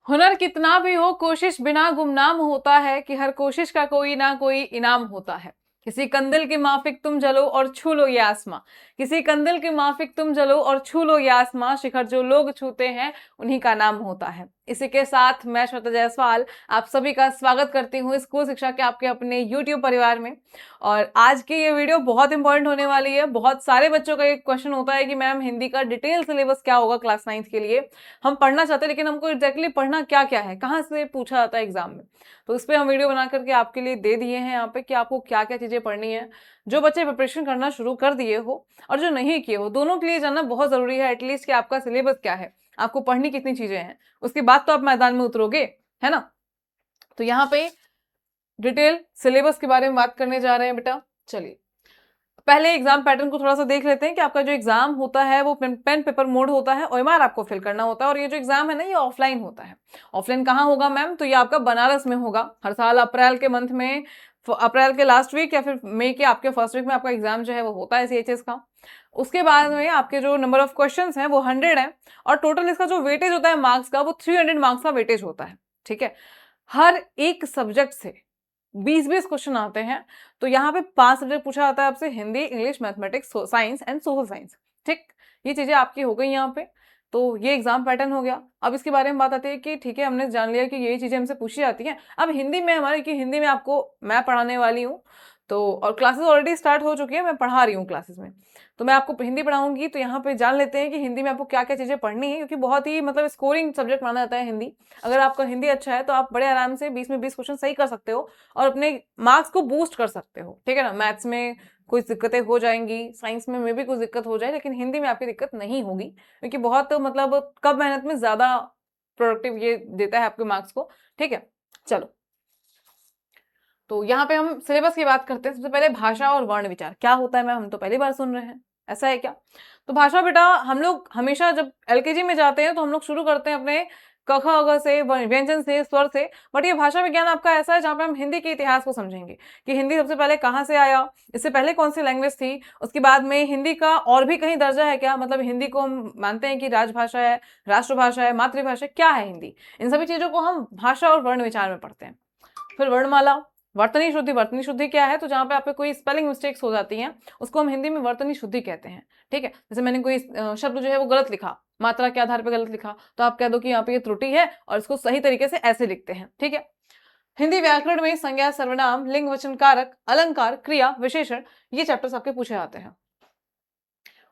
हुनर कितना भी हो कोशिश बिना गुमनाम होता है कि हर कोशिश का कोई ना कोई इनाम होता है। किसी कंदिल के माफिक तुम जलो और छू लो ये आसमां। किसी कंदिल के माफिक तुम जलो और छू लो ये आसमां। शिखर जो लोग छूते हैं उन्हीं का नाम होता है। इसी के साथ मैं श्वेता जायसवाल आप सभी का स्वागत करती हूँ स्कूल शिक्षा के आपके अपने यूट्यूब परिवार में। और आज की ये वीडियो बहुत इंपॉर्टेंट होने वाली है। बहुत सारे बच्चों का एक क्वेश्चन होता है कि मैम हिंदी का डिटेल सिलेबस क्या होगा क्लास 9 के लिए। हम पढ़ना चाहते हैं लेकिन हमको एग्जैक्टली पढ़ना क्या क्या है, कहाँ से पूछा जाता है एग्जाम में। तो इस पर हम वीडियो बना करके आपके लिए दे दिए हैं यहाँ पे कि आपको क्या क्या चीजें पढ़नी है। जो बच्चे प्रिपरेशन करना शुरू कर दिए हो और जो नहीं किए हो, दोनों के लिए जानना बहुत जरूरी है एटलीस्ट कि आपका सिलेबस क्या है, आपको पढ़नी कितनी चीजें हैं, उसके बाद तो आप मैदान में उतरोगे, है ना। तो यहाँ पे डिटेल सिलेबस के बारे में बात करने जा रहे हैं बेटा। चलिए पहले एग्जाम पैटर्न को थोड़ा सा देख लेते हैं कि आपका जो एग्जाम होता है वो पेन पेपर मोड होता है, ओएमआर आपको फिल करना होता है। और ये जो एग्जाम है ना ये ऑफलाइन होता है। ऑफलाइन कहाँ होगा मैम? तो ये आपका बनारस में होगा। हर साल अप्रैल के मंथ में, अप्रैल के लास्ट वीक या फिर मई के आपके फर्स्ट वीक में आपका एग्जाम जो है वो होता है सीएचएस का। उसके बाद में आपके जो नंबर ऑफ क्वेश्चन है वो 100 है और टोटल इसका जो वेटेज होता है मार्क्स का वो 300 मार्क्स का वेटेज होता है। ठीक है, हर एक सब्जेक्ट से 20-20 क्वेश्चन आते हैं। तो यहाँ पे 5 सब्जेक्ट पूछा जाता है आपसे, Hindi, English, mathematics, science and social science. ठीक, ये चीजें आपकी हो गई यहाँ पे। तो ये एग्जाम पैटर्न हो गया। अब इसके बारे में बात आती है कि ठीक है हमने जान लिया कि ये चीजें हमसे पूछी जाती हैं। अब हिंदी में हमारे कि हिंदी में आपको मैं पढ़ाने वाली हूँ तो, और क्लासेस ऑलरेडी स्टार्ट हो चुकी है, मैं पढ़ा रही हूँ क्लासेस में, तो मैं आपको हिंदी पढ़ाऊंगी। तो यहाँ पे जान लेते हैं कि हिंदी में आपको क्या क्या चीजें पढ़नी है, क्योंकि बहुत ही मतलब स्कोरिंग सब्जेक्ट माना जाता है हिंदी। अगर आपका हिंदी अच्छा है तो आप बड़े आराम से 20 में 20 क्वेश्चन सही कर सकते हो और अपने मार्क्स को बूस्ट कर सकते हो। ठीक है ना, मैथ्स में कुछ दिक्कतें हो जाएंगी, साइंस में भी कुछ दिक्कत हो जाए, लेकिन हिंदी में आपकी दिक्कत नहीं होगी क्योंकि बहुत मतलब कम मेहनत में ज्यादा प्रोडक्टिव ये देता है आपके मार्क्स को। ठीक है, चलो तो यहाँ पे हम सिलेबस की बात करते हैं। सबसे पहले भाषा और वर्ण विचार क्या होता है मैम, हम तो पहली बार सुन रहे हैं, ऐसा है क्या? तो भाषा बेटा हम लोग हमेशा जब एलकेजी में जाते हैं तो हम लोग शुरू करते हैं अपने क ख ग से, व्यंजन से, स्वर से। बट ये भाषा विज्ञान आपका ऐसा है जहाँ पे हम हिंदी के इतिहास को समझेंगे कि हिंदी सबसे पहले कहाँ से आया, इससे पहले कौन सी लैंग्वेज थी, उसके बाद में हिंदी का और भी कहीं दर्जा है क्या, मतलब हिंदी को हम मानते हैं कि राजभाषा है, राष्ट्रभाषा है, मातृभाषा क्या है हिंदी, इन सभी चीजों को हम भाषा और वर्ण विचार में पढ़ते हैं। फिर वर्णमाला, वर्तनी शुद्धि। वर्तनी शुद्धि क्या है? तो जहाँ पे आप पे कोई स्पेलिंग मिस्टेक्स हो जाती हैं उसको हम हिंदी में वर्तनी शुद्धि कहते हैं। ठीक है, जैसे मैंने कोई शब्द जो है वो गलत लिखा, मात्रा के आधार पर गलत लिखा, तो आप कह दो कि यहाँ पे ये त्रुटि है और इसको सही तरीके से ऐसे लिखते हैं। ठीक है, हिंदी व्याकरण में संज्ञा, सर्वनाम, लिंग, वचन, कारक, अलंकार, क्रिया, विशेषण, ये चैप्टर्स आपके पूछे जाते हैं।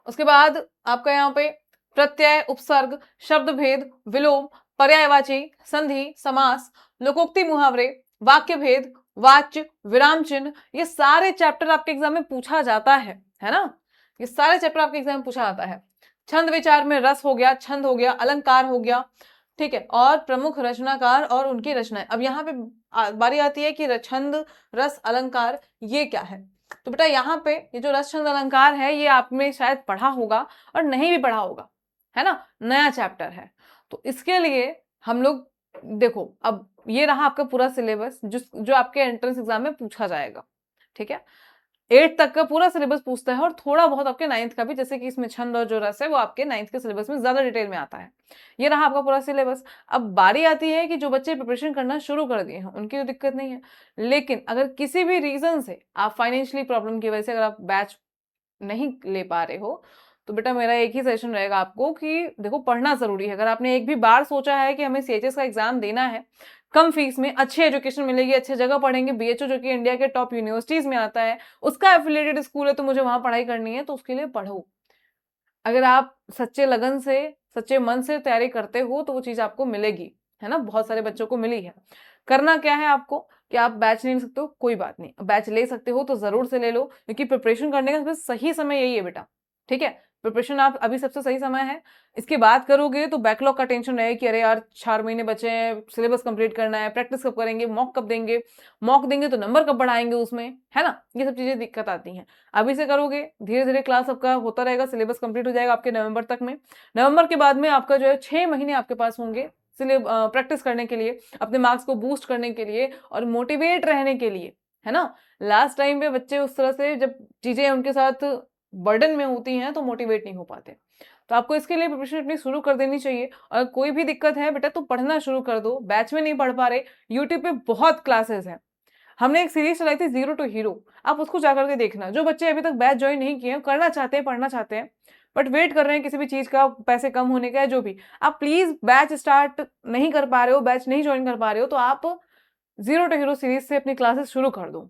उसके बाद आपका यहाँ पे प्रत्यय, उपसर्ग, शब्द भेद, विलोम, पर्यायवाची, संधि, समास, लोकोक्ति, मुहावरे, वाक्य भेद, वाच्य, विराम चिन्ह, ये सारे चैप्टर आपके एग्जाम में पूछा जाता है ना। ये सारे चैप्टर आपके एग्जाम में पूछा जाता है। छंद विचार में रस हो गया, छंद हो गया, अलंकार हो गया। ठीक है, और प्रमुख रचनाकार और उनकी रचनाएं। अब यहाँ पे बारी आती है कि छंद, रस, अलंकार ये क्या है। तो बेटा यहाँ पे ये जो रस, छंद, अलंकार है ये आपने शायद पढ़ा होगा और नहीं भी पढ़ा होगा, है ना, नया चैप्टर है। तो इसके लिए हम लोग देखो, अब ये रहा आपका पूरा सिलेबस जो आपके एंट्रेंस एग्जाम में पूछा जाएगा। ठीक है, 8 तक का पूरा सिलेबस पूछता है और थोड़ा बहुत आपके 9th का भी, जैसे कि इसमें छंद और जो रस है वो आपके 9th के सिलेबस में ज्यादा डिटेल में आता है। ये रहा आपका पूरा सिलेबस। अब बारी आती है कि जो बच्चे प्रिपरेशन करना शुरू कर दिए हैं उनकी तो दिक्कत नहीं है, लेकिन अगर किसी भी रीजन से आप फाइनेंशियली प्रॉब्लम की वजह से अगर आप बैच नहीं ले पा रहे हो तो बेटा मेरा एक ही सजेशन रहेगा आपको कि देखो पढ़ना जरूरी है। अगर आपने एक भी बार सोचा है कि हमें सीएचएस का एग्जाम देना है, कम फीस में अच्छी एजुकेशन मिलेगी, अच्छे जगह पढ़ेंगे, बीएचयू जो कि इंडिया के टॉप यूनिवर्सिटीज में आता है, उसका एफिलिएटेड स्कूल है, तो मुझे वहां पढ़ाई करनी है, तो उसके लिए पढ़ो। अगर आप सच्चे लगन से, सच्चे मन से तैयारी करते हो तो वो चीज आपको मिलेगी, है ना। बहुत सारे बच्चों को मिली है। करना क्या है आपको कि आप बैच नहीं ले सकते हो, कोई बात नहीं, बैच ले सकते हो तो जरूर से ले लो, क्योंकि प्रिपरेशन करने का सबसे सही समय यही है बेटा। ठीक है, प्रिपरेशन आप अभी सबसे सही समय है। इसके बाद करोगे तो बैकलॉग का टेंशन रहे कि अरे यार 4 महीने बचे हैं, सिलेबस कंप्लीट करना है, प्रैक्टिस कब करेंगे, मॉक कब देंगे, मॉक देंगे तो नंबर कब बढ़ाएंगे उसमें, है ना। ये सब चीजें दिक्कत आती हैं। अभी से करोगे धीरे धीरे क्लास आपका होता रहेगा, सिलेबस कंप्लीट हो जाएगा आपके नवंबर तक में। नवंबर के बाद में आपका जो है 6 महीने आपके पास होंगे प्रैक्टिस करने के लिए, अपने मार्क्स को बूस्ट करने के लिए और मोटिवेट रहने के लिए, है ना। लास्ट टाइम पे बच्चे उस तरह से जब चीजें उनके साथ बर्डन में होती हैं तो मोटिवेट नहीं हो पाते। तो आपको इसके लिए प्रिपरेशन अपनी शुरू कर देनी चाहिए। और कोई भी दिक्कत है बेटा तो पढ़ना शुरू कर दो। बैच में नहीं पढ़ पा रहे, यूट्यूब पे बहुत क्लासेस हैं। हमने एक सीरीज चलाई थी जीरो टू हीरो, आप उसको जाकर के देखना। जो बच्चे अभी तक बैच ज्वाइन नहीं किए हैं, करना चाहते हैं, पढ़ना चाहते हैं, बट वेट कर रहे हैं किसी भी चीज का, पैसे कम होने का, जो भी, आप प्लीज बैच स्टार्ट नहीं कर पा रहे हो, बैच नहीं ज्वाइन कर पा रहे हो, तो आप जीरो टू हीरो सीरीज से अपनी क्लासेस शुरू कर दो।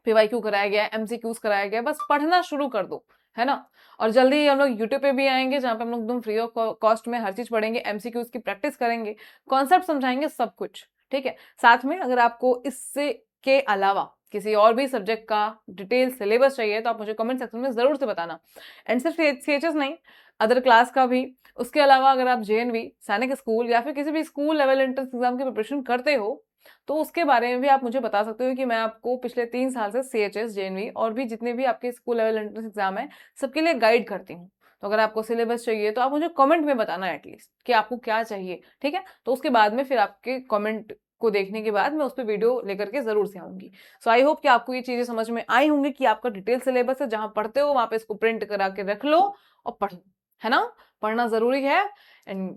पीवाईक्यू कराया गया है, एमसीक्यूज कराया गया है, बस पढ़ना शुरू कर दो, है ना। और जल्दी ही हम लोग यूट्यूब पे भी आएंगे, जहाँ पे हम लोग एकदम फ्री ऑफ कॉस्ट में हर चीज पढ़ेंगे, एमसीक्यूज की प्रैक्टिस करेंगे, कॉन्सेप्ट समझाएंगे, सब कुछ, ठीक है। साथ में अगर आपको इससे के अलावा किसी और भी सब्जेक्ट का डिटेल सिलेबस चाहिए तो आप मुझे कमेंट सेक्शन में जरूर से बताना। एंड सिर्फ सीएचएस नहीं, अदर क्लास का भी। उसके अलावा अगर आप जेएनवी, सैनिक स्कूल या फिर किसी भी स्कूल लेवल एंट्रेंस एग्जाम की प्रिपरेशन करते हो, तो उसके बारे में भी आप मुझे बता सकते हो कि मैं आपको पिछले 3 साल से सीएचएस, जेएनवी और भी जितने भी आपके स्कूल लेवल एंट्रेंस एग्जाम है, सबके लिए गाइड करती हूँ। तो अगर आपको सिलेबस चाहिए तो आप मुझे कमेंट में बताना एटलीस्ट कि आपको क्या चाहिए, ठीक है। तो उसके बाद में फिर आपके कमेंट को देखने के बाद मैं उस पर वीडियो लेकर के जरूर से आऊंगी। सो आई होप कि आपको ये चीजें समझ में आई होंगी कि आपका डिटेल सिलेबस है, जहां पढ़ते हो वहां पे इसको प्रिंट करा के रख लो और पढ़ो, है ना। पढ़ना जरूरी है। एंड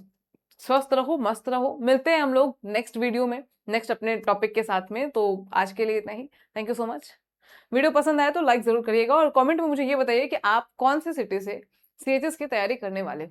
स्वस्थ रहो, मस्त रहो। मिलते हैं हम लोग नेक्स्ट वीडियो में, नेक्स्ट अपने टॉपिक के साथ में। तो आज के लिए इतना ही। Thank you so much. Video पसंद आए तो लाइक जरूर करिएगा और कमेंट में मुझे ये बताइए कि आप कौन से सिटी से सीएचएस की तैयारी करने वाले हो।